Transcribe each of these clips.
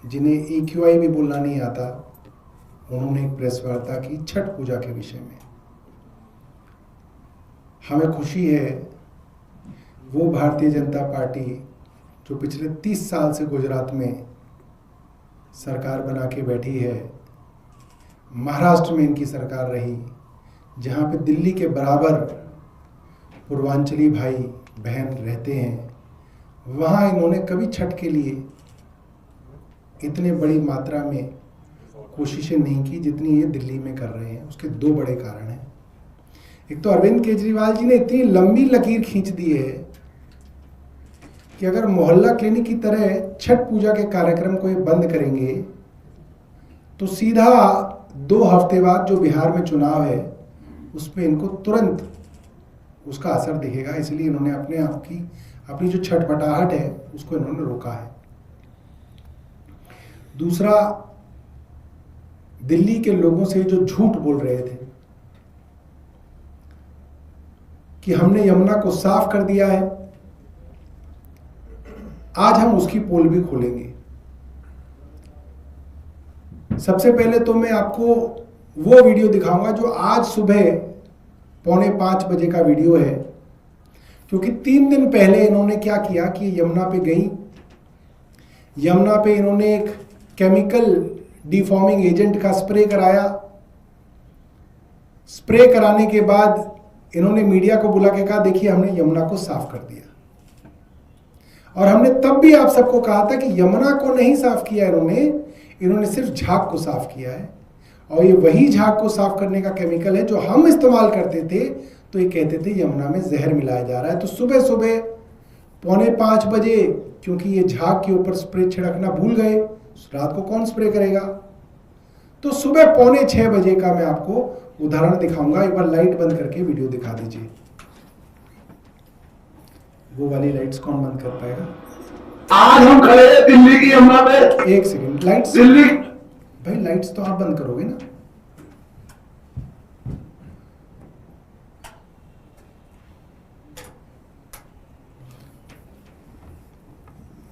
जिन्हें EQI भी बोलना नहीं आता, उन्होंने एक प्रेस वार्ता की छठ पूजा के विषय में। हमें खुशी है वो भारतीय जनता पार्टी जो पिछले 30 साल से गुजरात में सरकार बना के बैठी है, महाराष्ट्र में इनकी सरकार रही, जहाँ पे दिल्ली के बराबर पूर्वांचली भाई बहन रहते हैं, वहाँ इन्होंने कभी छठ के लिए इतने बड़ी मात्रा में कोशिशें नहीं की जितनी ये दिल्ली में कर रहे हैं। उसके दो बड़े कारण हैं। एक तो अरविंद केजरीवाल जी ने इतनी लंबी लकीर खींच दी है कि अगर मोहल्ला क्लिनिक की तरह छठ पूजा के कार्यक्रम को ये बंद करेंगे तो सीधा 2 हफ्ते बाद जो बिहार में चुनाव है उसमें इनको तुरंत उसका असर दिखेगा। इसलिए इन्होंने अपनी जो छटपटाहट है उसको इन्होंने रोका है। दूसरा, दिल्ली के लोगों से जो झूठ बोल रहे थे कि हमने यमुना को साफ कर दिया है, आज हम उसकी पोल भी खोलेंगे। सबसे पहले तो मैं आपको वो वीडियो दिखाऊंगा जो आज सुबह 4:45 बजे का वीडियो है, क्योंकि 3 दिन पहले इन्होंने क्या किया कि यमुना पे गई, यमुना पे इन्होंने एक केमिकल डिफॉर्मिंग एजेंट का स्प्रे कराया। स्प्रे कराने के बाद इन्होंने मीडिया को बुला के कहा देखिए हमने यमुना को साफ कर दिया। और हमने तब भी आप सबको कहा था कि यमुना को नहीं साफ किया इन्होंने सिर्फ झाग को साफ किया है। और ये वही झाग को साफ करने का केमिकल है जो हम इस्तेमाल करते थे, तो ये कहते थे यमुना में जहर मिलाया जा रहा है। तो सुबह सुबह 4:45 बजे, क्योंकि ये झाग के ऊपर स्प्रे छिड़कना भूल गए, रात को कौन स्प्रे करेगा, तो सुबह 5:45 बजे का मैं आपको उदाहरण दिखाऊंगा। एक बार लाइट बंद करके वीडियो दिखा दीजिए। वो वाली लाइट्स कौन बंद कर पाएगा? आज हम खड़े हैं दिल्ली की यमुना पे। एक सेकंड, लाइट्स दिल्ली भाई, लाइट्स तो आप बंद करोगे ना?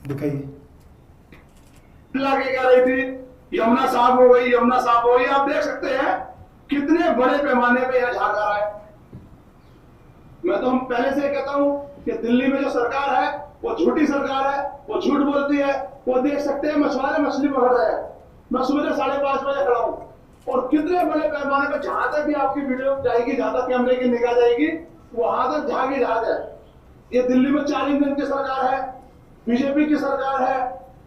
दिखाइए। लाके कह रही थी यमुना साफ हो गई, यमुना साफ हो गई। आप देख सकते हैं कितने बड़े पैमाने पे यह झाग आ रहा है। मैं तो हम पहले से कहता हूं कि दिल्ली में जो सरकार है वो झूठी सरकार है, वो झूठ बोलती है। वो देख सकते हैं मछुआरे मछली पकड़ रहे हैं। मैं सुबह 5:30 बजे खड़ा हूं और कितने बड़े पैमाने पर, जहां तक भी आपकी वीडियो जाएगी, जहां तक कैमरे की निगाह जाएगी, वहां तक झाग ही झाग है। ये दिल्ली में 4 इंजन की सरकार है, बीजेपी की सरकार है,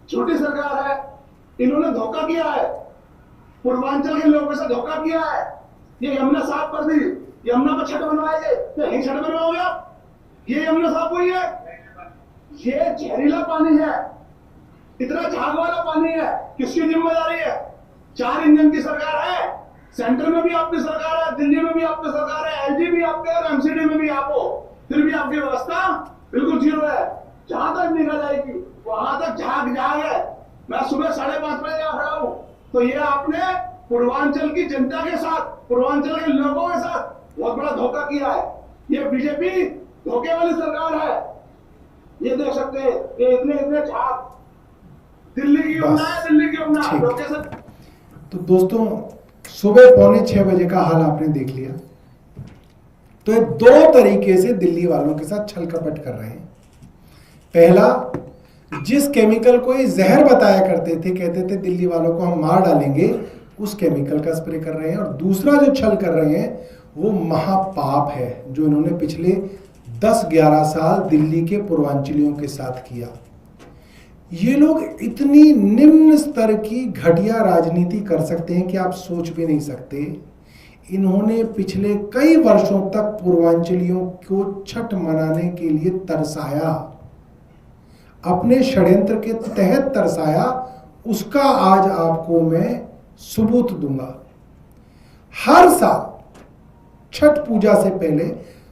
झूठी सरकार है। इन्होंने धोखा किया है, पूर्वांचल के लोगों से धोखा किया है। ये यमुना साफ कर दी, यमुना पर छठ बनवाएंगे तो यही छठ बनवाओगे आप? ये यमुना साफ हुई है? ये जहरीला पानी है, इतना झाग वाला पानी है। किसकी जिम्मेदारी है? 4 इंजन की सरकार है, सेंटर में भी आपकी सरकार है, दिल्ली में भी आपकी सरकार है, एलजी भी आपके और एमसीडी में भी आप हो, फिर भी आपकी व्यवस्था बिल्कुल जीरो है। जहां तक निकल जाएगी वहां तक झाग झाग है। मैं सुबह 5:30 बजे आ रहा हूं, तो ये आपने पूर्वांचल की जनता के साथ, पूर्वांचल के लोगों के साथ बहुत बड़ा धोखा किया है। ये बीजेपी धोखे वाली सरकार है। ये देख सकते हैं, ये इतने झाग, दिल्ली की यमुना है, दिल्ली की यमुना धोखे से। तो दोस्तों, सुबह 5:45 बजे का हाल आपने देख लिया। तो ये 2 तरीके से दिल्ली वालों के साथ छल कपट कर रहे हैं। पहला, जिस केमिकल को ये जहर बताया करते थे, कहते थे दिल्ली वालों को हम मार डालेंगे, उस केमिकल का स्प्रे कर रहे हैं। और दूसरा जो छल कर रहे हैं वो महापाप है जो इन्होंने पिछले 10-11 साल दिल्ली के पूर्वांचलियों के साथ किया। ये लोग इतनी निम्न स्तर की घटिया राजनीति कर सकते हैं कि आप सोच भी नहीं सकते। इन्होंने पिछले कई वर्षों तक पूर्वांचलियों को छठ मनाने के लिए तरसाया, अपने षड्यंत्र के तहत तरसाया। उसका आज आपको मैं सबूत दूंगा। हर साल छठ पूजा से पहले,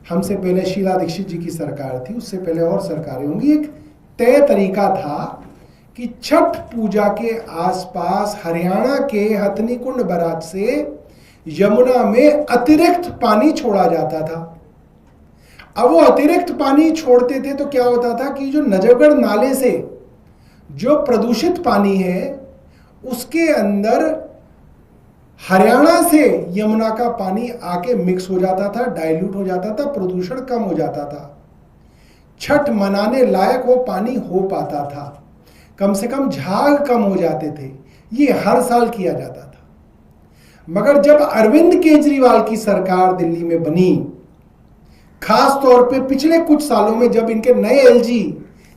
हमसे पहले शीला दीक्षित जी की सरकार थी, उससे पहले और सरकारें होंगी, एक तय तरीका था कि छठ पूजा के आसपास हरियाणा के हथनी कुंड बैराज से यमुना में अतिरिक्त पानी छोड़ा जाता था। अब वो अतिरिक्त पानी छोड़ते थे तो क्या होता था कि जो नजफगढ़ नाले से जो प्रदूषित पानी है उसके अंदर हरियाणा से यमुना का पानी आके मिक्स हो जाता था, डाइल्यूट हो जाता था, प्रदूषण कम हो जाता था, छठ मनाने लायक वो पानी हो पाता था, कम से कम झाग कम हो जाते थे। ये हर साल किया जाता था। मगर जब अरविंद केजरीवाल की सरकार दिल्ली में बनी, खास तौर पे पिछले कुछ सालों में जब इनके नए एलजी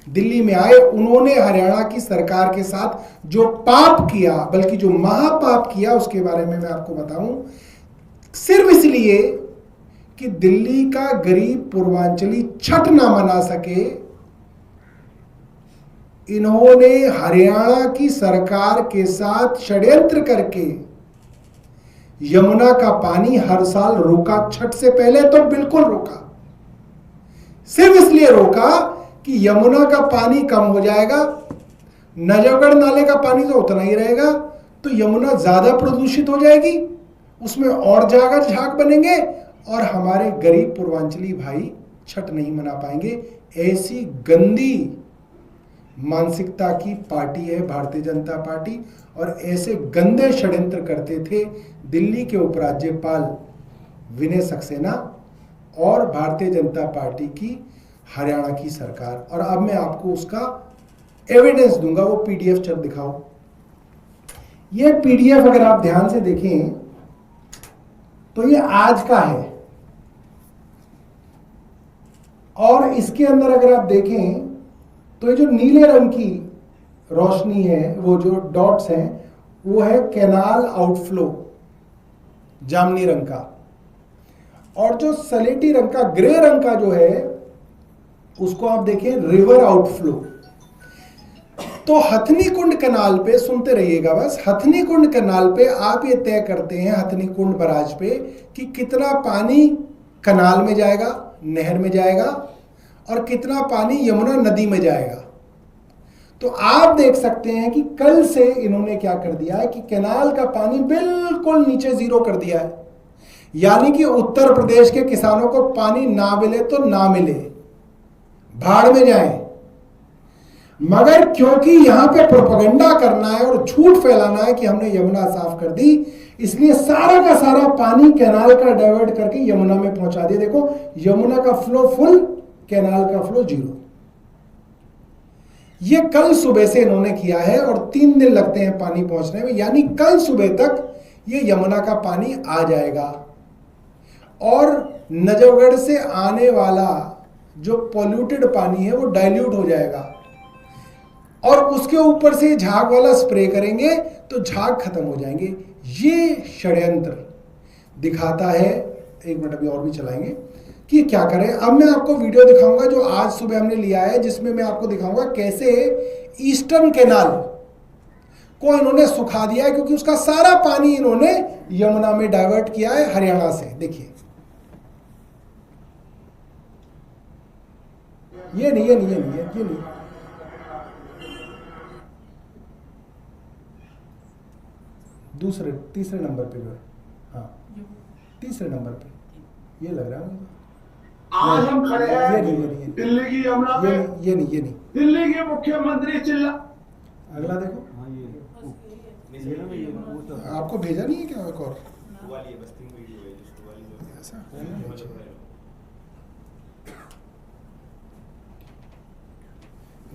दिल्ली में आए, उन्होंने हरियाणा की सरकार के साथ जो पाप किया, बल्कि जो महापाप किया, उसके बारे में मैं आपको बताऊं। सिर्फ इसलिए कि दिल्ली का गरीब पूर्वांचली छठ ना मना सके, इन्होंने हरियाणा की सरकार के साथ षड्यंत्र करके यमुना का पानी हर साल रोका। छठ से पहले तो बिल्कुल रोका, सिर्फ इसलिए रोका कि यमुना का पानी कम हो जाएगा, नजफगढ़ नाले का पानी तो उतना ही रहेगा, तो यमुना ज्यादा प्रदूषित हो जाएगी, उसमें और झाग बनेंगे और हमारे गरीब पूर्वांचली भाई छठ नहीं मना पाएंगे। ऐसी गंदी मानसिकता की पार्टी है भारतीय जनता पार्टी, और ऐसे गंदे षड्यंत्र करते थे दिल्ली के उपराज्यपाल विनय सक्सेना और भारतीय जनता पार्टी की हरियाणा की सरकार। और अब मैं आपको उसका एविडेंस दूंगा। वो पीडीएफ चल दिखाओ। ये पीडीएफ अगर आप ध्यान से देखें तो ये आज का है, और इसके अंदर अगर आप देखें तो ये जो नीले रंग की रोशनी है, वो जो डॉट्स हैं, वो है कैनाल आउटफ्लो जामनी रंग का, और जो सलेटी रंग का, ग्रे रंग का जो है, उसको आप देखें रिवर आउटफ्लो। तो हथनी कुंड कैनाल पे, सुनते रहिएगा बस, हथनी कुंड कैनाल पे आप ये तय करते हैं, हथनी कुंड बराज पे, कि कितना पानी कैनाल में जाएगा, नहर में जाएगा, और कितना पानी यमुना नदी में जाएगा। तो आप देख सकते हैं कि कल से इन्होंने क्या कर दिया है कि कैनाल का पानी बिल्कुल नीचे जीरो कर दिया है, यानी कि उत्तर प्रदेश के किसानों को पानी ना मिले तो ना मिले, भाड़ में जाए। मगर क्योंकि यहां पे प्रोपेगेंडा करना है और झूठ फैलाना है कि हमने यमुना साफ कर दी, इसलिए सारा का सारा पानी कैनाल का डाइवर्ट करके यमुना में पहुंचा दिया। देखो, यमुना का फ्लो फुल, कैनाल का फ्लो जीरो। ये कल सुबह से इन्होंने किया है, और 3 दिन लगते हैं पानी पहुंचने में, यानी कल सुबह तक ये यमुना का पानी आ जाएगा, और नजफगढ़ से आने वाला जो पोल्यूटेड पानी है वो डाइल्यूट हो जाएगा, और उसके ऊपर से झाग वाला स्प्रे करेंगे तो झाग खत्म हो जाएंगे। ये षड्यंत्र दिखाता है, एक मिनट अभी और भी चलाएंगे कि क्या करें। अब मैं आपको वीडियो दिखाऊंगा जो आज सुबह हमने लिया है, जिसमें मैं आपको दिखाऊंगा कैसे ईस्टर्न कैनाल को इन्होंने सुखा दिया है, क्योंकि उसका सारा पानी इन्होंने यमुना में डाइवर्ट किया है हरियाणा से। देखिए, ये नहीं, दूसरे तीसरे नंबर पे जो है, हाँ तीसरे नंबर पे ये लग रहा है मुझे। आज हम खड़े हैं ये नहीं, दिल्ली की यमुना पे। ये नहीं। दिल्ली के मुख्यमंत्री चिल्ला, अगला देखो, आपको भेजा नहीं है क्या एक और? ऐसा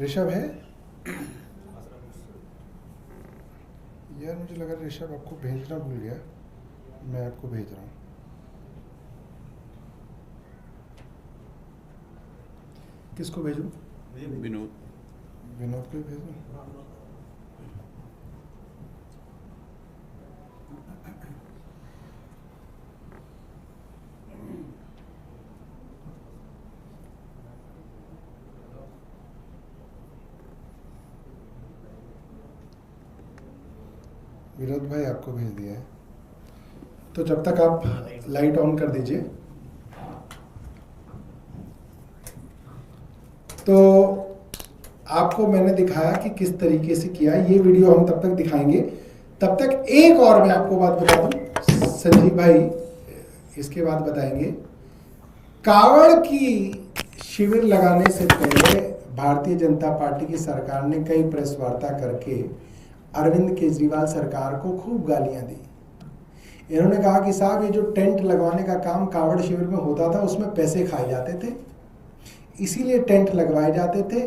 ऋषभ है यार, मुझे लगा ऋषभ आपको भेजना भूल गया, मैं आपको भेज रहा हूँ। किसको भेजूं? विनोद को ही भेजूं? विनोद भाई आपको भेज दिया है, तो जब तक आप लाइट ऑन कर दीजिए। तो आपको मैंने दिखाया कि किस तरीके से किया, ये वीडियो हम तब तक दिखाएंगे। तब तक एक और मैं आपको बात बता दूं, संजीव भाई इसके बाद बताएंगे। कावड़ की शिविर लगाने से पहले भारतीय जनता पार्टी की सरकार ने कई प्रेस वार्ता करके अरविंद केजरीवाल सरकार को खूब गालियां दी। इन्होंने कहा कि साहब ये जो टेंट लगवाने का काम कांवड़ शिविर में होता था उसमें पैसे खाए जाते थे, इसीलिए टेंट लगवाए जाते थे,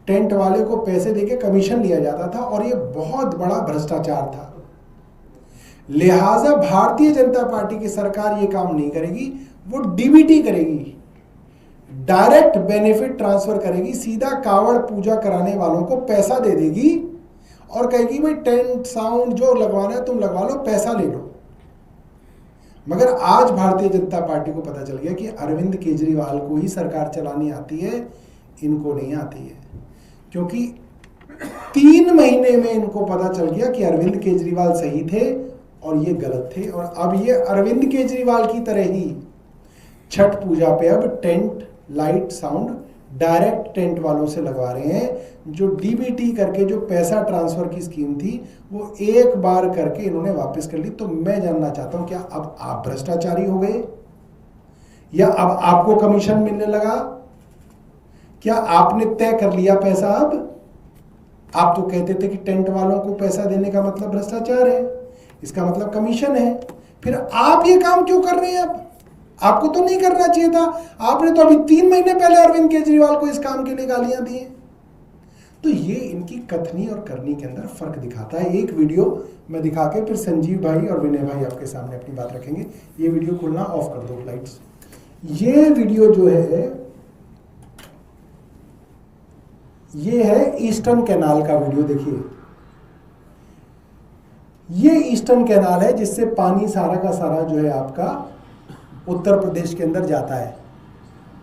टेंट वाले को पैसे देके कमीशन लिया जाता था और ये बहुत बड़ा भ्रष्टाचार था। लिहाजा भारतीय जनता पार्टी की सरकार ये काम नहीं करेगी, वो डीबीटी करेगी, डायरेक्ट बेनिफिट ट्रांसफर करेगी, सीधा कावड़ पूजा कराने वालों को पैसा दे देगी और कहेगी भाई टेंट साउंड जो लगवाना है तुम लगवा लो, पैसा ले लो। मगर आज भारतीय जनता पार्टी को पता चल गया कि अरविंद केजरीवाल को ही सरकार चलानी आती है, इनको नहीं आती है, क्योंकि 3 महीने में इनको पता चल गया कि अरविंद केजरीवाल सही थे और ये गलत थे। और अब ये अरविंद केजरीवाल की तरह ही छठ पूजा पे अब tent light sound direct tent वालों से लगवा रहे हैं। जो डीबीटी करके जो पैसा ट्रांसफर की स्कीम थी वो एक बार करके इन्होंने वापस कर ली। तो मैं जानना चाहता हूं क्या अब आप भ्रष्टाचारी हो गए या अब आपको कमीशन मिलने लगा? क्या आपने तय कर लिया पैसा? अब आप तो कहते थे कि टेंट वालों को पैसा देने का मतलब भ्रष्टाचार है, इसका मतलब कमीशन है, फिर आप ये काम क्यों कर रहे हैं? अब आपको तो नहीं करना चाहिए था, आपने तो अभी 3 महीने पहले अरविंद केजरीवाल को इस काम के लिए गालियां दी हैं। तो ये इनकी कथनी और करनी के अंदर फर्क दिखाता है। एक वीडियो मैं दिखा के फिर संजीव भाई और विनय भाई आपके सामने अपनी बात रखेंगे। ये वीडियो खोलना, ऑफ कर दो लाइट्स। ये वीडियो जो है ये है ईस्टर्न कैनाल का वीडियो। देखिए ये ईस्टर्न कैनाल है जिससे पानी सारा का सारा जो है आपका उत्तर प्रदेश के अंदर जाता है।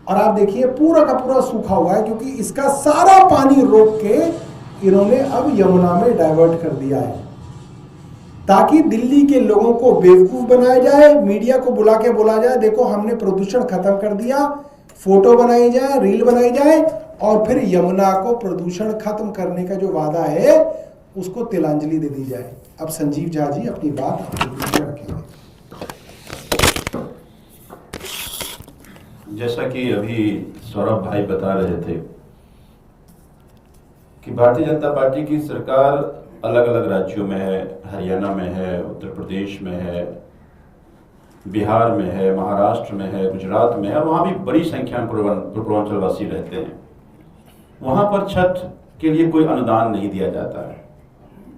और आप देखिए पूरा का पूरा सूखा हुआ है क्योंकि इसका सारा पानी रोक के इन्होंने अब यमुना में डाइवर्ट कर दिया है ताकि दिल्ली के लोगों को बेवकूफ बनाया जाए, मीडिया को बुला के बोला जाए देखो हमने प्रदूषण खत्म कर दिया, फोटो बनाई जाए, रील बनाई जाए और फिर यमुना को प्रदूषण खत्म करने का जो वादा है उसको तिलांजलि दे दी जाए। अब संजीव झा जी अपनी बात रखेंगे। जैसा कि अभी सौरभ भाई बता रहे थे कि भारतीय जनता पार्टी की सरकार अलग अलग राज्यों में है, हरियाणा में है, उत्तर प्रदेश में है, बिहार में है, महाराष्ट्र में है, गुजरात में है और वहाँ भी बड़ी संख्या में पूर्वांचल वासी रहते हैं। वहाँ पर छठ के लिए कोई अनुदान नहीं दिया जाता है।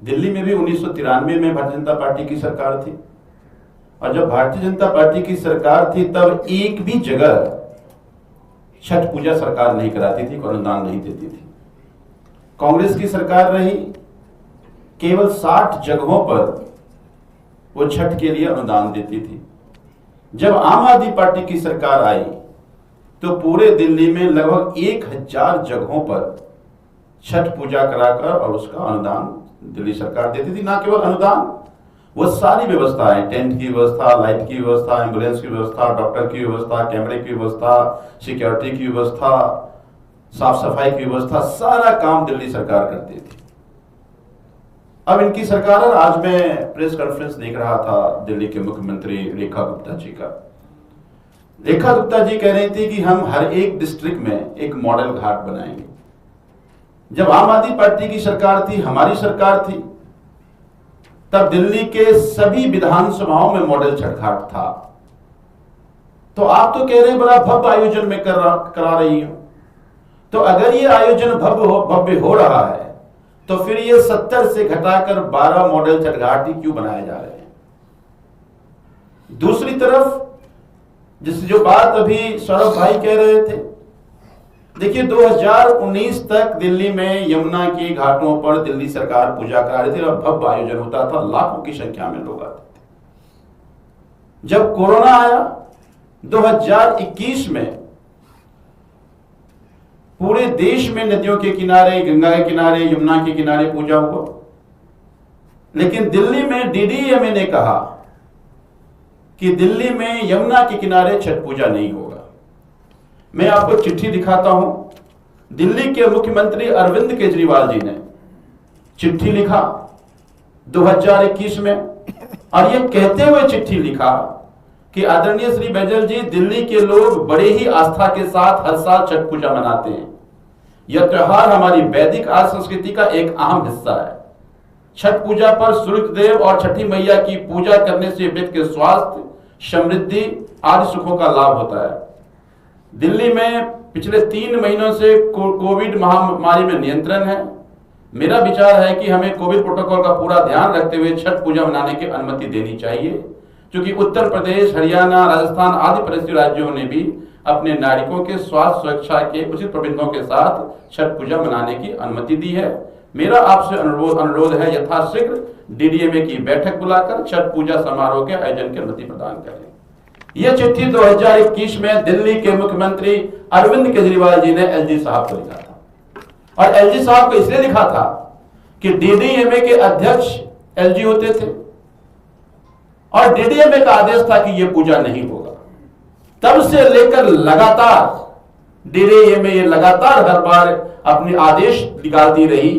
दिल्ली में भी 1993 में भारतीय जनता पार्टी की सरकार थी और जब भारतीय जनता पार्टी की सरकार थी तब एक भी जगह छठ पूजा सरकार नहीं कराती थी, कोई अनुदान नहीं देती थी। कांग्रेस की सरकार रही, केवल 60 जगहों पर वो छठ के लिए अनुदान देती थी। जब आम आदमी पार्टी की सरकार आई तो पूरे दिल्ली में लगभग 1000 जगहों पर छठ पूजा कराकर और उसका अनुदान दिल्ली सरकार देती थी। ना केवल अनुदान, वो सारी व्यवस्थाएं, टेंट की व्यवस्था, लाइट की व्यवस्था, एम्बुलेंस की व्यवस्था, डॉक्टर की व्यवस्था, कैमरे की व्यवस्था, सिक्योरिटी की व्यवस्था, साफ सफाई की व्यवस्था, सारा काम दिल्ली सरकार करती थी। अब इनकी सरकार, आज मैं प्रेस कॉन्फ्रेंस देख रहा था दिल्ली के मुख्यमंत्री रेखा गुप्ता जी का। रेखा गुप्ता जी कह रही थी कि हम हर एक डिस्ट्रिक्ट में एक मॉडल घाट बनाएंगे। जब आम आदमी पार्टी की सरकार थी, हमारी सरकार थी, तब दिल्ली के सभी विधानसभाओं में मॉडल छठ घाट था। तो आप तो कह रहे हैं बड़ा भव्य आयोजन में करा रही हो, तो अगर ये आयोजन भव्य हो रहा है तो फिर ये 70 से घटाकर 12 मॉडल छठ घाट ही क्यों बनाए जा रहे हैं? दूसरी तरफ जो बात अभी सौरभ भाई कह रहे थे, देखिए 2019 तक दिल्ली में यमुना के घाटों पर दिल्ली सरकार पूजा करा रही थी और भव्य आयोजन होता था, लाखों की संख्या में लोग आते थे। जब कोरोना आया 2021 में पूरे देश में नदियों के किनारे, गंगा के किनारे, यमुना के किनारे पूजा हुआ, लेकिन दिल्ली में डीडीएमए ने कहा कि दिल्ली में यमुना के किनारे छठ पूजा नहीं होगा। मैं आपको चिट्ठी दिखाता हूं। दिल्ली के मुख्यमंत्री अरविंद केजरीवाल जी ने चिट्ठी लिखा 2021 में और यह कहते हुए चिट्ठी लिखा कि आदरणीय श्री बैजल जी, दिल्ली के लोग बड़े ही आस्था के साथ हर साल छठ पूजा मनाते हैं। यह त्योहार हमारी वैदिक आर्य संस्कृति का एक अहम हिस्सा है। छठ पूजा पर सूर्यदेव और छठी मैया की पूजा करने से व्यक्ति के स्वास्थ्य, समृद्धि आदि सुखों का लाभ होता है। दिल्ली में पिछले 3 महीनों से कोविड महामारी में नियंत्रण है। मेरा विचार है कि हमें कोविड प्रोटोकॉल का पूरा ध्यान रखते हुए छठ पूजा मनाने की अनुमति देनी चाहिए, क्योंकि उत्तर प्रदेश, हरियाणा, राजस्थान आदि पड़ोसी राज्यों ने भी अपने नागरिकों के स्वास्थ्य सुरक्षा के उचित प्रबंधों के साथ छठ पूजा मनाने की अनुमति दी है। मेरा आपसे अनुरोध है, यथाशीघ्र डीडीएमए की बैठक बुलाकर छठ पूजा समारोह के आयोजन की अनुमति प्रदान करें। यह चिट्ठी 2021 में दिल्ली के मुख्यमंत्री अरविंद केजरीवाल जी ने एलजी साहब को लिखा था, और एलजी साहब को इसलिए लिखा था कि डीडीएमए के अध्यक्ष एलजी होते थे और डीडीएमए का आदेश था कि यह पूजा नहीं होगा। तब से लेकर लगातार डीडीएमए लगातार हर बार अपने आदेश निकालती रही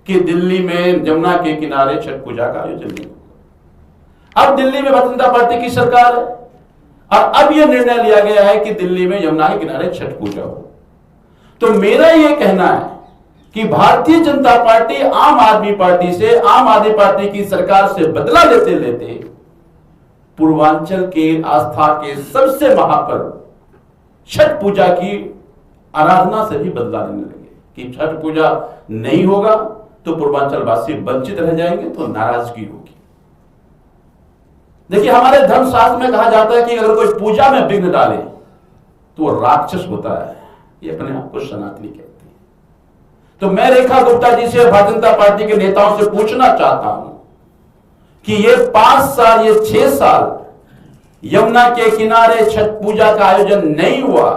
कि दिल्ली में जमुना के किनारे छठ पूजा का आयोजन नहीं होगा। अब दिल्ली में भारतीय जनता पार्टी की सरकार है और अब यह निर्णय लिया गया है कि दिल्ली में यमुना के किनारे छठ पूजा हो। तो मेरा यह कहना है कि भारतीय जनता पार्टी आम आदमी पार्टी से, आम आदमी पार्टी की सरकार से बदला लेते लेते पूर्वांचल के आस्था के सबसे महापर्व छठ पूजा की आराधना से भी बदला लेने लगे कि छठ पूजा नहीं होगा तो पूर्वांचल वासी वंचित रह जाएंगे, तो नाराजगी होगी। देखिए, हमारे धर्मशास्त्र में कहा जाता है कि अगर कोई पूजा में विघ्न डाले तो वो राक्षस होता है। ये अपने आप को सनातनी कहती है। तो मैं रेखा गुप्ता जी से, भारतीय जनता पार्टी के नेताओं से पूछना चाहता हूं कि ये 5 साल, ये 6 साल यमुना के किनारे छठ पूजा का आयोजन नहीं हुआ,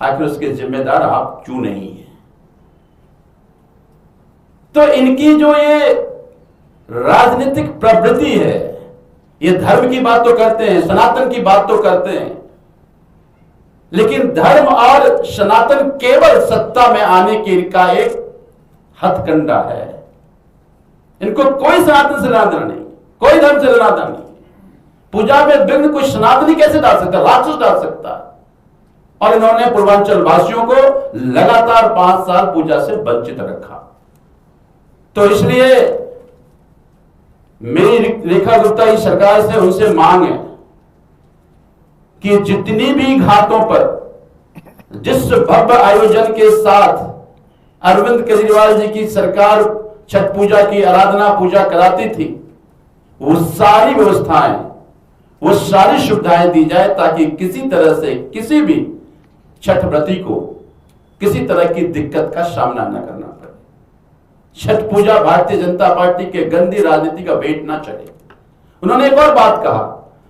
आखिर उसके जिम्मेदार आप क्यों नहीं है? तो इनकी जो ये राजनीतिक प्रवृत्ति है, ये धर्म की बात तो करते हैं, सनातन की बात तो करते हैं, लेकिन धर्म और सनातन केवल सत्ता में आने के इनका एक हथकंडा है। इनको कोई सनातन से लेना देना नहीं, कोई धर्म से लेना देना नहीं। पूजा में विघ्न कोई सनातनी कैसे डाल सकता? राक्षस डाल सकता। और इन्होंने पूर्वांचल वासियों को लगातार 5 साल पूजा से वंचित रखा। तो इसलिए मेरी रेखा गुप्ता की सरकार से उनसे मांग है कि जितनी भी घाटों पर जिस भव्य आयोजन के साथ अरविंद केजरीवाल जी की सरकार छठ पूजा की आराधना पूजा कराती थी, वो सारी व्यवस्थाएं, वो सारी सुविधाएं दी जाए ताकि किसी तरह से किसी भी छठ व्रती को किसी तरह की दिक्कत का सामना न करना पड़े। छठ पूजा भारतीय जनता पार्टी के गंदी राजनीति का वेट ना चले। उन्होंने एक और बात कहा,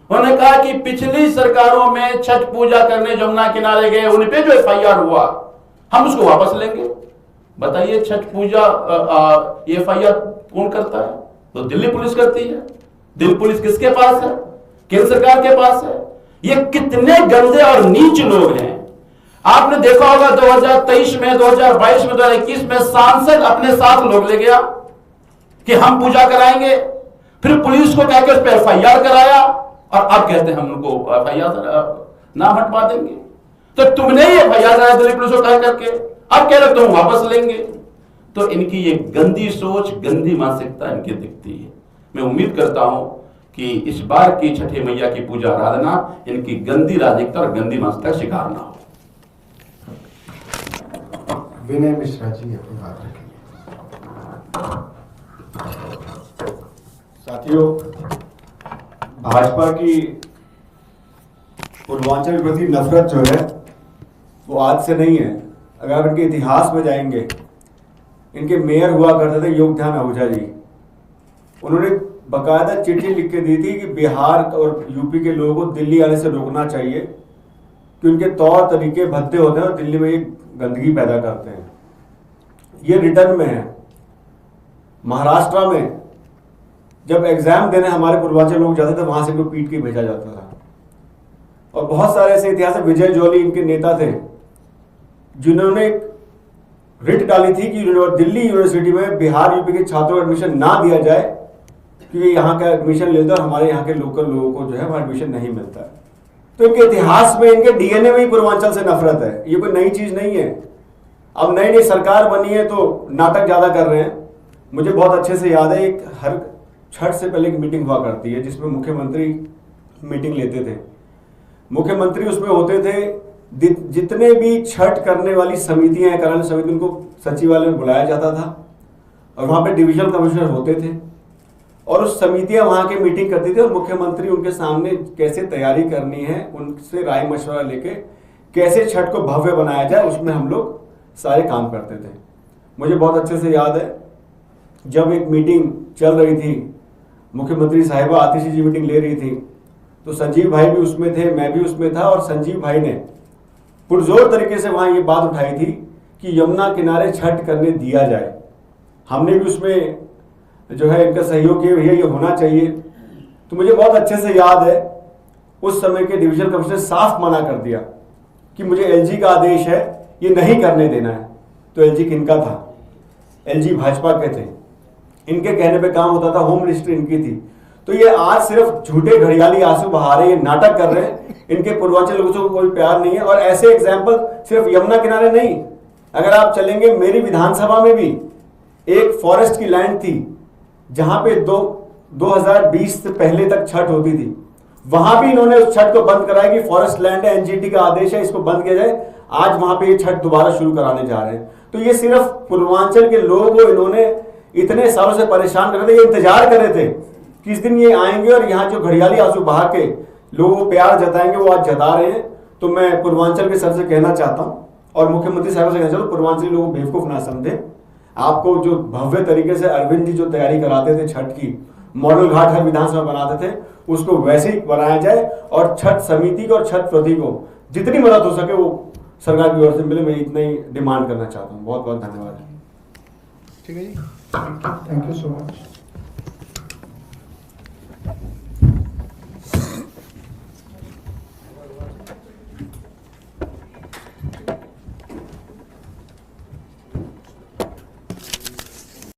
उन्होंने कहा कि पिछली सरकारों में छठ पूजा करने जमुना किनारे गए, उन पे जो एफआईआर हुआ हम उसको वापस लेंगे। बताइए, छठ पूजा एफआईआर कौन करता है? तो दिल्ली पुलिस करती है। दिल्ली पुलिस किसके पास है? केंद्र सरकार के पास है। ये कितने गंदे और नीच लोग हैं। आपने देखा होगा 2023 में, 2022 में, 2021 में सांसद अपने साथ लोग ले गया कि हम पूजा कराएंगे, फिर पुलिस को कहकर उस पर एफआईआर कराया और अब कहते हैं हम उनको एफआईआर नाम हटवा देंगे। तो तुमने ही एफआईआर कराया दिल्ली पुलिस को कह करके, अब कह रहे तुम वापस लेंगे। तो इनकी ये गंदी सोच, गंदी मानसिकता इनकी दिखती है। मैं उम्मीद करता हूं कि इस बार की छठी मैया की पूजा आराधना इनकी गंदी राजनीतिकता और गंदी मानसिकता का शिकार ना हो। विनय मिश्रा जी अपनी बात रखेंगे। साथियों, भाजपा की पूर्वांचल के प्रति नफरत जो है वो आज से नहीं है। अगर आप इनके इतिहास में जाएंगे, इनके मेयर हुआ करते थे योगध्यान आहूजा जी, उन्होंने बकायदा चिट्ठी लिख के दी थी कि बिहार और यूपी के लोगों को दिल्ली आने से रोकना चाहिए कि उनके तौर तरीके भद्दे होते हैं और दिल्ली में ये गंदगी पैदा करते हैं। ये रिटर्न में है। महाराष्ट्र में जब एग्जाम देने हमारे पूर्वांचल लोग जाते थे, वहां से इनको पीट के भेजा जाता था। और बहुत सारे ऐसे इतिहास है। विजय जौली इनके नेता थे जिन्होंने एक रिट डाली थी कि दिल्ली यूनिवर्सिटी में बिहार यूपी के छात्रों को एडमिशन ना दिया जाए, क्योंकि यहाँ का एडमिशन लेते और हमारे यहाँ के लोकल लोगों को जो है वहाँ एडमिशन नहीं मिलता है। तो इनके इतिहास में, इनके डीएनए में ही पूर्वांचल से नफरत है। ये कोई नई चीज नहीं है। अब नई नई सरकार बनी है तो नाटक ज्यादा कर रहे हैं। मुझे बहुत अच्छे से याद है, एक हर छठ से पहले एक मीटिंग हुआ करती है जिसमें मुख्यमंत्री मीटिंग लेते थे। मुख्यमंत्री उसमें होते थे, जितने भी छठ करने वाली समितियां हैं, कार्यालय समिति, उनको सचिवालय में बुलाया जाता था और वहाँ पे डिविजनल कमिश्नर होते थे और उस समितियां वहाँ के मीटिंग करती थी और मुख्यमंत्री उनके सामने कैसे तैयारी करनी है उनसे राय मशवरा लेके कैसे छठ को भव्य बनाया जाए, उसमें हम लोग सारे काम करते थे। मुझे बहुत अच्छे से याद है, जब एक मीटिंग चल रही थी, मुख्यमंत्री साहिबा आतिशी जी मीटिंग ले रही थी, तो संजीव भाई भी उसमें थे, मैं भी उसमें था और संजीव भाई ने पुरजोर तरीके से वहाँ ये बात उठाई थी कि यमुना किनारे छठ करने दिया जाए। हमने भी उसमें जो है इनका सहयोग किया, भैया ये होना चाहिए। तो मुझे बहुत अच्छे से याद है, उस समय के डिविजनल कमिश्नर साफ मना कर दिया कि मुझे एलजी का आदेश है, ये नहीं करने देना है। तो एलजी किनका था? एलजी भाजपा के थे, इनके कहने पे काम होता था, होम मिनिस्ट्री इनकी थी। तो ये आज सिर्फ झूठे घड़ियाली आंसू बहा रहे हैं, ये नाटक कर रहे हैं, इनके पूर्वांचल लोगों को कोई प्यार नहीं है। और ऐसे एग्जाम्पल सिर्फ यमुना किनारे नहीं, अगर आप चलेंगे मेरी विधानसभा में भी एक फॉरेस्ट की लैंड थी जहां पे 2020 से पहले तक छठ होती थी, वहां भी इन्होंने उस छठ को बंद कराया कि फॉरेस्ट लैंड है, एनजीटी का आदेश है, इसको बंद किया जाए। आज वहां पे ये छठ दोबारा शुरू कराने जा रहे हैं। तो ये सिर्फ पूर्वांचल के लोगों को इन्होंने इतने सालों से परेशान कर रहे थे, ये इंतजार कर रहे थे किस दिन ये आएंगे और यहाँ जो घड़ियाली आंसू बहा के लोगों को प्यार जताएंगे, वो आज जता रहे हैं। तो मैं पूर्वांचल के सर से कहना चाहता हूँ और मुख्यमंत्री साहब से कहना चाहता हूँ, पूर्वांचली लोगों को बेवकूफ ना समझे। आपको जो भव्य तरीके से अरविंद जी जो तैयारी कराते थे छठ की, मॉडल घाट हर विधानसभा बनाते थे, उसको वैसे ही बनाया जाए और छठ समिति को और छठ प्रति को जितनी मदद हो सके वो सरकार की ओर से मिले। मैं इतना ही डिमांड करना चाहता हूँ। बहुत बहुत धन्यवाद। ठीक है जी, थैंक यू सो मच।